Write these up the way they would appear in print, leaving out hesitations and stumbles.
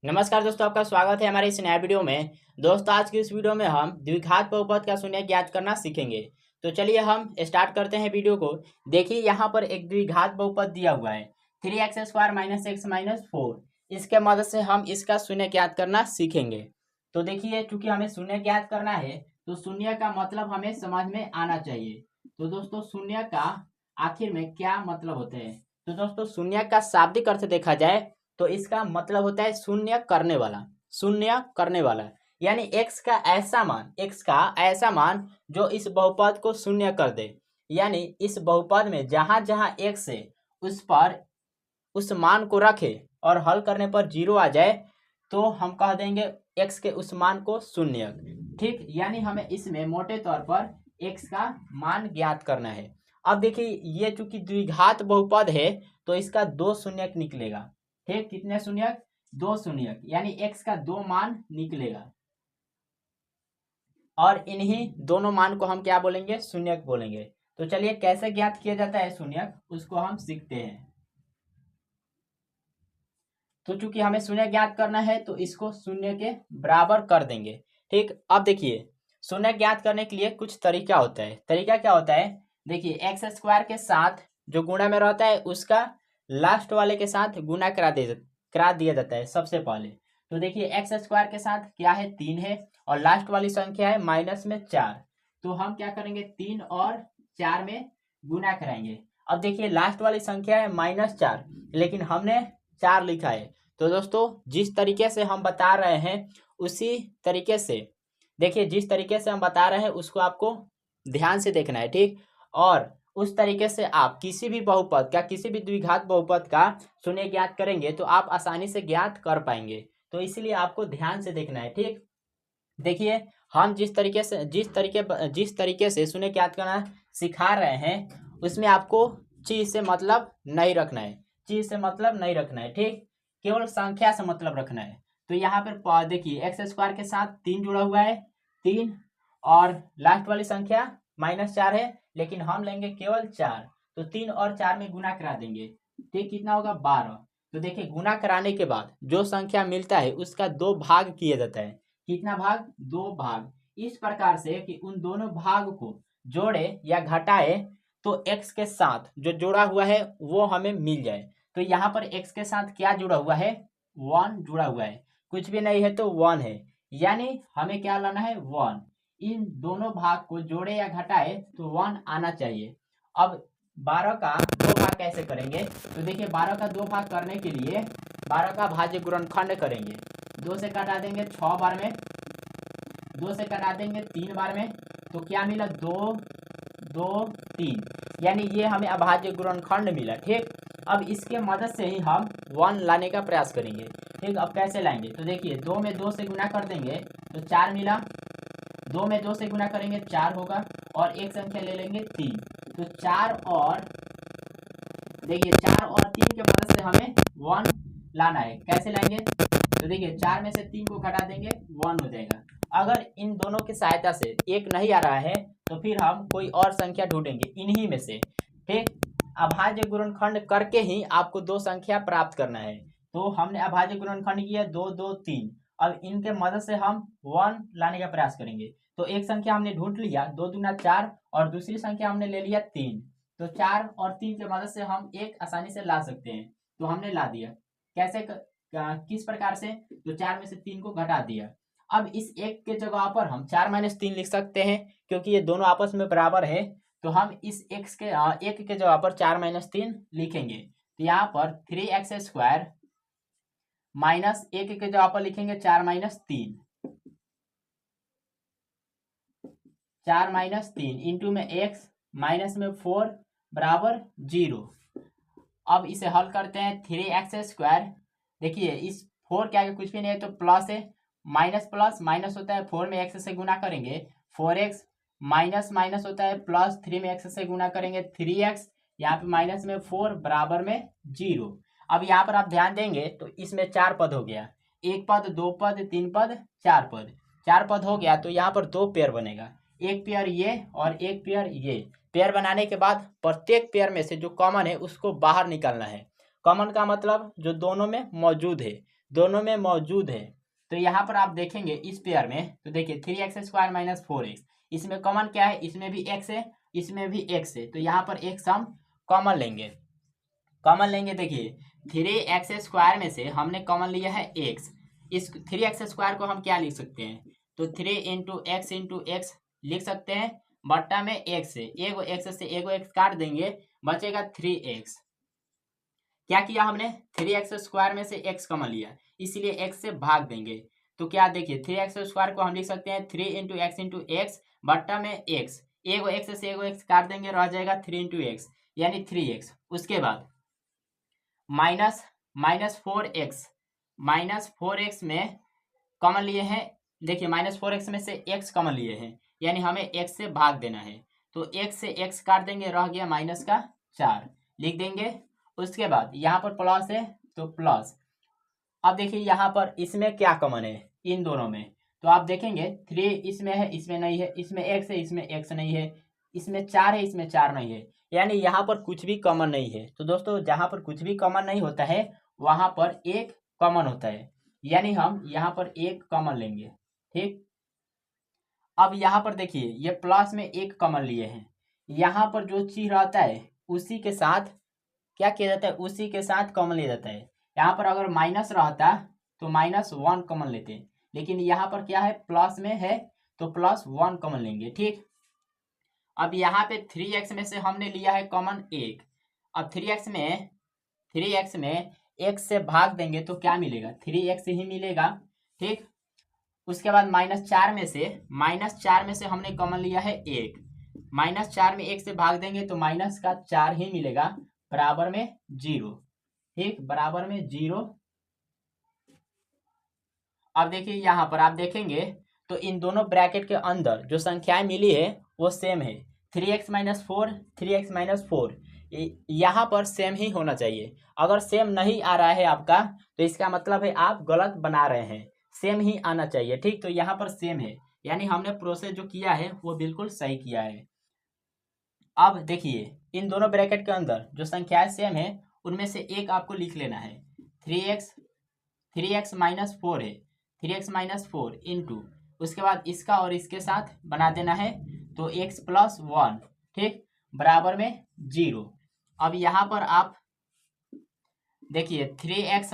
नमस्कार दोस्तों, आपका स्वागत है हमारे इस नया वीडियो में। दोस्तों, आज की इस वीडियो में हम द्विघात बहुपद का शून्य ज्ञात करना सीखेंगे। तो चलिए हम स्टार्ट करते हैं वीडियो को। देखिए, यहाँ पर एक द्विघात बहुपद दिया हुआ है 3x² - x - 4। इसके मदद से हम इसका शून्य ज्ञात करना सीखेंगे। तो देखिए, चूंकि हमें शून्य ज्ञात करना है तो शून्य का मतलब हमें समझ में आना चाहिए। तो दोस्तों, शून्य का आखिर में क्या मतलब होता है? तो दोस्तों, शून्य का शाब्दिक अर्थ देखा जाए तो इसका मतलब होता है शून्य करने वाला। शून्य करने वाला यानी एक्स का ऐसा मान जो इस बहुपद को शून्य कर दे। यानी इस बहुपद में जहां जहां एक्स है उस पर उस मान को रखे और हल करने पर 0 आ जाए तो हम कह देंगे एक्स के उस मान को शून्य। ठीक, यानी हमें इसमें मोटे तौर पर एक्स का मान ज्ञात करना है। अब देखिए, ये चूंकि द्विघात बहुपद है तो इसका 2 शून्यक निकलेगा। ठीक, कितने शून्यक? 2 शून्यक, यानी एक्स का 2 मान निकलेगा। और इन्हीं दोनों मान को हम क्या बोलेंगे? शून्यक बोलेंगे। तो चलिए, कैसे ज्ञात किया जाता है शून्यक, उसको हम सीखते हैं। तो चूंकि हमें शून्य ज्ञात करना है तो इसको शून्य के बराबर कर देंगे। ठीक, अब देखिए, शून्य ज्ञात करने के लिए कुछ तरीका होता है। तरीका क्या होता है? देखिए, एक्स स्क्वायर के साथ जो गुणा में रहता है उसका लास्ट वाले के साथ गुना करा दिया जाता है सबसे पहले। तो देखिए, एक्स स्क्वायर के साथ क्या है? 3 है और लास्ट वाली संख्या है माइनस में 4। तो हम क्या करेंगे? 3 और 4 में गुना कराएंगे। अब देखिए, लास्ट वाली संख्या है -4 लेकिन हमने 4 लिखा है। तो दोस्तों, जिस तरीके से हम बता रहे हैं उसी तरीके से देखिए, जिस तरीके से हम बता रहे हैं उसको आपको ध्यान से देखना है। ठीक, और उस तरीके से आप किसी भी बहुपद का, किसी भी द्विघात बहुपद का शून्य ज्ञात करेंगे तो आप आसानी से ज्ञात कर पाएंगे। तो इसलिए आपको ध्यान से देखना है। ठीक, देखिए, हम जिस तरीके से शून्य ज्ञात करना सिखा रहे हैं उसमें आपको चीज से मतलब नहीं रखना है। चीज से मतलब नहीं रखना है। ठीक, केवल संख्या से मतलब रखना है। तो यहाँ पर देखिए, एक्स स्क्वायर के साथ 3 जुड़ा हुआ है, 3 और लास्ट वाली संख्या -4 है लेकिन हम लेंगे केवल 4। तो 3 और 4 में गुना करा देंगे। ठीक, कितना होगा? 12। तो देखिए, गुना कराने के बाद जो संख्या मिलता है उसका 2 भाग किया जाता है। कितना भाग? 2 भाग। इस प्रकार से कि उन दोनों भाग को जोड़े या घटाए तो एक्स के साथ जो जुड़ा हुआ है वो हमें मिल जाए। तो यहाँ पर एक्स के साथ क्या जुड़ा हुआ है? 1 जुड़ा हुआ है। कुछ भी नहीं है तो 1 है, यानी हमें क्या लाना है? 1। इन दोनों भाग को जोड़े या घटाए तो 1 आना चाहिए। अब 12 का 2 भाग कैसे करेंगे? तो देखिए, 12 का 2 भाग करने के लिए 12 का भाज्य गुणनखंड करेंगे। 2 से काटा देंगे 6 बार में, 2 से कटा देंगे 3 बार में। तो क्या मिला? 2 2 3, यानी ये हमें अभाज्य गुणनखंड मिला। ठीक, अब इसके मदद से ही हम 1 लाने का प्रयास करेंगे। ठीक, अब कैसे लाएंगे? तो देखिए, 2 में 2 से गुना कर देंगे तो 4 मिला। 2 में 2 से गुना करेंगे 4 होगा और एक संख्या ले लेंगे 3। तो 4 और देखिए, 4 और 3 के मदद से हमें 1 लाना है। कैसे लाएंगे? तो देखिए, 4 में से 3 को घटा देंगे, 1 हो जाएगा। अगर इन दोनों की सहायता से एक नहीं आ रहा है तो फिर हम कोई और संख्या ढूंढेंगे इन्हीं में से। ठीक, अभाज्य गुणनखंड करके ही आपको 2 संख्या प्राप्त करना है। तो हमने अभाज्य गुणनखंड किया 2 2 3। अब इनके मदद से हम 1 लाने का प्रयास करेंगे। तो एक संख्या हमने ढूंढ लिया, 2 दूना 4, और दूसरी संख्या हमने ले लिया 3। तो 4 और 3 की मदद से हम एक आसानी से ला सकते हैं। तो हमने ला दिया। कैसे किस प्रकार से? तो 4 में से 3 को घटा दिया। अब इस एक के जगह पर हम 4 - 3 लिख सकते हैं क्योंकि ये दोनों आपस में बराबर है। तो हम इस एक के जगह पर 4 - 3 लिखेंगे। तो यहाँ पर 3x² माइनस एक के जगह पर लिखेंगे 4 - 3, 4 - 3 इंटू में x माइनस में 4 बराबर 0। अब इसे हल करते हैं। 3x², देखिए इस 4 के आगे कुछ भी नहीं है तो प्लस है, माइनस प्लस माइनस होता है, 4 में x से गुना करेंगे 4x, माइनस माइनस होता है प्लस, 3 में x से गुना करेंगे 3x, यहाँ पे माइनस में 4 बराबर में 0। अब यहाँ पर आप ध्यान देंगे तो इसमें 4 पद हो गया, 1 पद, 2 पद, 3 पद, 4 पद। 4 पद हो गया तो यहाँ पर 2 पेयर बनेगा, एक पेयर ये और एक पेयर ये। पेयर बनाने के बाद प्रत्येक पेयर में से जो कॉमन है उसको बाहर निकालना है। कॉमन का मतलब जो दोनों में मौजूद है। दोनों में मौजूद है। तो यहाँ पर आप देखेंगे इस पेयर में, तो देखिए 3x² माइनस 4x, इसमें कॉमन क्या है, इसमें भी x है, इसमें भी x है, तो यहाँ पर एक हम कॉमन लेंगे। कॉमन लेंगे, देखिए 3x² में से हमने कॉमन लिया है x, इस 3x² को हम क्या लिख सकते हैं, तो 3 इंटू एक्स लिख सकते हैं, बट्टा में x से एगो x काट देंगे, बचेगा 3x। क्या किया हमने, 3x² में से x कॉमन लिया, इसलिए x से भाग देंगे, तो क्या देखिए 3x² को हम लिख सकते हैं 3 इंटू एक्स बट्टा में x, एगो x काट देंगे, रह जाएगा 3 इंटू एक्स यानी 3x। उसके बाद माइनस 4x में कॉमन लिए हैं, देखिए -4x में से x कॉमन लिए हैं, यानी हमें x से भाग देना है, तो x से x काट देंगे, रह गया -4 लिख देंगे। उसके बाद यहाँ पर प्लस है तो प्लस, अब देखिए यहाँ पर इसमें क्या कॉमन है इन दोनों में, तो आप देखेंगे 3 इसमें है, इसमें नहीं है, इसमें x है, इसमें x नहीं है, इसमें 4 है, इसमें 4 नहीं है, यानी यहाँ पर कुछ भी कॉमन नहीं है। तो दोस्तों जहाँ पर कुछ भी कॉमन नहीं होता है वहाँ पर एक कॉमन होता है, यानी हम यहाँ पर एक कॉमन लेंगे। ठीक, अब यहाँ पर देखिए ये प्लस में एक कॉमन लिए हैं, यहाँ पर जो चीज रहता है उसी के साथ क्या किया जाता है, उसी के साथ कॉमन लिया जाता है। यहाँ पर अगर माइनस रहता तो -1 कॉमन लेते, लेकिन यहाँ पर क्या है प्लस में है तो +1 कॉमन लेंगे। ठीक, अब यहाँ पे 3x में से हमने लिया है कॉमन 1, अब 3x में x से भाग देंगे तो क्या मिलेगा, 3x ही मिलेगा। ठीक, उसके बाद -4 में से हमने कॉमन लिया है 1, -4 में 1 से भाग देंगे तो -4 ही मिलेगा, बराबर में 0। ठीक, बराबर में 0। अब देखिए यहाँ पर आप देखेंगे तो इन दोनों ब्रैकेट के अंदर जो संख्याएं मिली है वो सेम है, 3x - 4 यहाँ पर सेम ही होना चाहिए। अगर सेम नहीं आ रहा है आपका तो इसका मतलब है आप गलत बना रहे हैं, सेम ही आना चाहिए। ठीक, तो यहाँ पर सेम है, यानी हमने प्रोसेस जो किया है वो बिल्कुल सही किया है। अब देखिए इन दोनों ब्रैकेट के अंदर जो संख्याएं सेम है उनमें से एक आपको लिख लेना है, 3x - 4 है, 3x - 4 इंटू, उसके बाद इसका और इसके साथ बना देना है तो x + 1, ठीक, बराबर में 0। अब यहाँ पर आप देखिए 3x -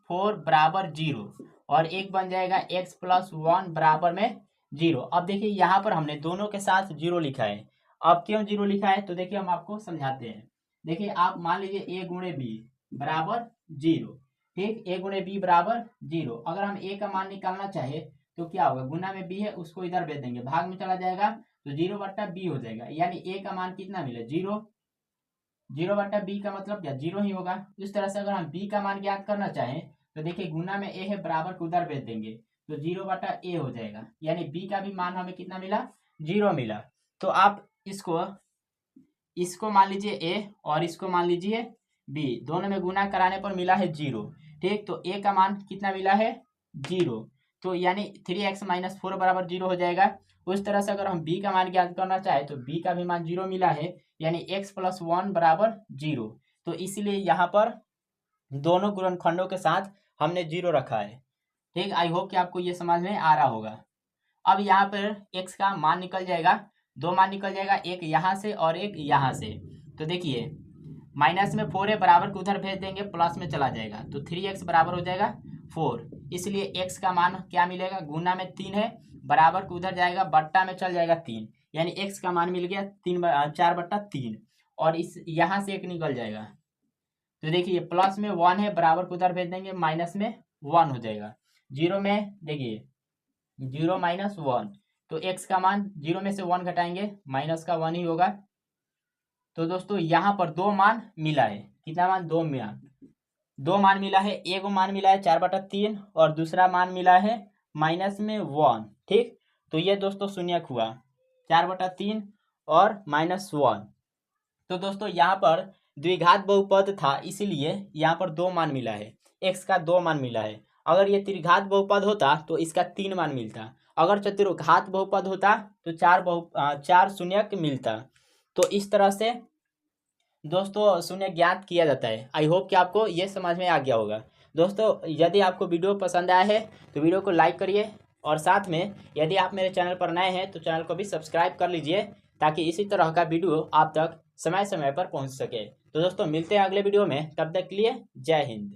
4 बराबर 0 और एक बन जाएगा x + 1 बराबर में 0। अब देखिए यहाँ पर हमने दोनों के साथ 0 लिखा है, अब क्यों 0 लिखा है तो देखिए हम आपको समझाते हैं। देखिए आप मान लीजिए a गुणे b बराबर 0, ठीक, a गुणे b बराबर 0। अगर हम a का मान निकालना चाहे तो क्या होगा, गुना में b है उसको इधर भेज देंगे, भाग में चला जाएगा तो 0/b हो जाएगा, यानी a का मान कितना मिले 0, 0/b का मतलब क्या 0 ही होगा। इस तरह से अगर हम b का मान ज्ञात करना चाहें तो देखिए गुना में a है, बराबर को उधर भेज देंगे तो 0/a हो जाएगा, यानी b का भी मान हमें कितना मिला 0 मिला। तो आप इसको मान लीजिए a और इसको मान लीजिए b, दोनों में गुना कराने पर मिला है 0। ठीक, तो a का मान कितना मिला है 0, तो यानी 3x - 4 बराबर 0 हो जाएगा। उस तरह से अगर हम b का मान ज्ञात करना चाहे तो b का भी मान 0 मिला है, यानी x + 1 बराबर 0। तो इसलिए यहाँ पर दोनों गुणनखंडों के साथ हमने 0 रखा है। ठीक, आई होप कि आपको ये समझ में आ रहा होगा। अब यहाँ पर x का मान निकल जाएगा, दो मान निकल जाएगा, एक यहाँ से और एक यहाँ से। तो देखिए माइनस में 4 है, बराबर को उधर भेज देंगे, प्लस में चला जाएगा तो 3x बराबर हो जाएगा 4, इसलिए x का मान क्या मिलेगा, गुना में 3 है, बराबर को उधर जाएगा, बट्टा में चल जाएगा 3, यानी x का मान मिल गया 4/3, और इस यहाँ से एक निकल जाएगा। तो देखिए प्लस में 1 है, बराबर को उधर भेज देंगे, माइनस में 1 हो जाएगा। 0 में देखिए 0 - 1, तो x का मान 0 में से 1 घटाएंगे, माइनस का 1 ही होगा। तो दोस्तों यहाँ पर दो मान मिला है, कितना मान, दो मान मिला है, एक मान मिला है 4/3 और दूसरा मान मिला है -1। ठीक, तो ये दोस्तों शून्यक हुआ 4/3 और -1। तो दोस्तों यहाँ पर द्विघात बहुपद था, इसीलिए यहाँ पर दो मान मिला है, x का 2 मान मिला है। अगर ये त्रिघात बहुपद होता तो इसका 3 मान मिलता, अगर चतुर्घात बहुपद होता तो 4 शून्यक मिलता। तो इस तरह से दोस्तों शून्य ज्ञात किया जाता है। आई होप कि आपको ये समझ में आ गया होगा। दोस्तों यदि आपको वीडियो पसंद आया है तो वीडियो को लाइक करिए, और साथ में यदि आप मेरे चैनल पर नए हैं तो चैनल को भी सब्सक्राइब कर लीजिए, ताकि इसी तरह का वीडियो आप तक समय समय पर पहुंच सके। तो दोस्तों मिलते हैं अगले वीडियो में, तब तक के लिए जय हिंद।